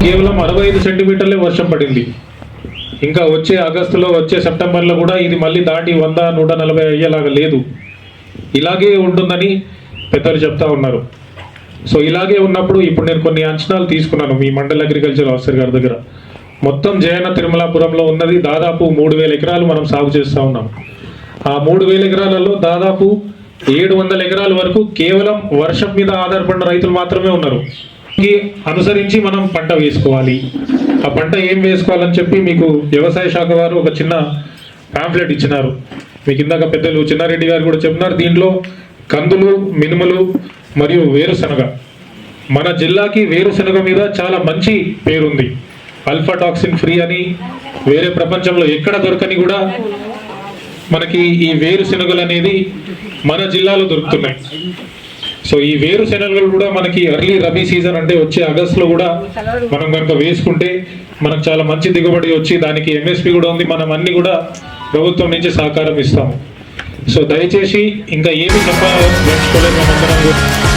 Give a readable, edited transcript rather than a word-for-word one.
కేవలం 65 సెంటీమీటర్లే వర్షం పడింది. ఇంకా వచ్చే ఆగస్టులో వచ్చే సెప్టెంబర్లో కూడా ఇది మళ్ళీ దాటి 100, 140 అయ్యేలాగా లేదు. ఇలాగే ఉంటుందని పెద్దలు చెప్తా ఉన్నారు. సో ఇలాగే ఉన్నప్పుడు ఇప్పుడు నేను కొన్ని అంచనాలు తీసుకున్నాను మీ మండల అగ్రికల్చర్ ఆఫీసర్ గారి దగ్గర. మొత్తం జయన తిరుమలాపురంలో ఉన్నది దాదాపు 3000 ఎకరాలు మనం సాగు చేస్తూ ఉన్నాం. ఆ 3000 ఎకరాలలో దాదాపు 700 ఎకరాల వరకు కేవలం వర్షం మీద ఆధారపడిన రైతులు మాత్రమే ఉన్నారు. అనుసరించి మనం పంట వేసుకోవాలి. ఆ పంట ఏం వేసుకోవాలని చెప్పి మీకు వ్యవసాయ శాఖ వారు ఒక చిన్న పాంఫ్లెట్ ఇచ్చినారు. మీకు ఇందాక పెద్దలు చిన్నారెడ్డి గారు కూడా చెప్పినారు. దీంట్లో కందులు, మినుములు మరియు వేరుశనగ. మన జిల్లాకి వేరుశనగ మీద చాలా మంచి పేరుంది. అల్ఫా టాక్సిన్ ఫ్రీ అని వేరే ప్రపంచంలో ఎక్కడ దొరకని కూడా మనకి ఈ వేరుశనగలు అనేది మన జిల్లాలో దొరుకుతున్నాయి. సో ఈ వేరుశనగలు కూడా మనకి ఎర్లీ రబీ సీజన్ అంటే వచ్చే ఆగస్టులో కూడా మనం కనుక వేసుకుంటే మనకు చాలా మంచి దిగుబడి వచ్చి దానికి ఎంఎస్పి కూడా ఉంది. మనం అన్ని కూడా ప్రభుత్వం నుంచి సహకారం ఇస్తాము. సో దయచేసి ఇంకా ఏమి చెప్పాలి మర్చిపోలేదు.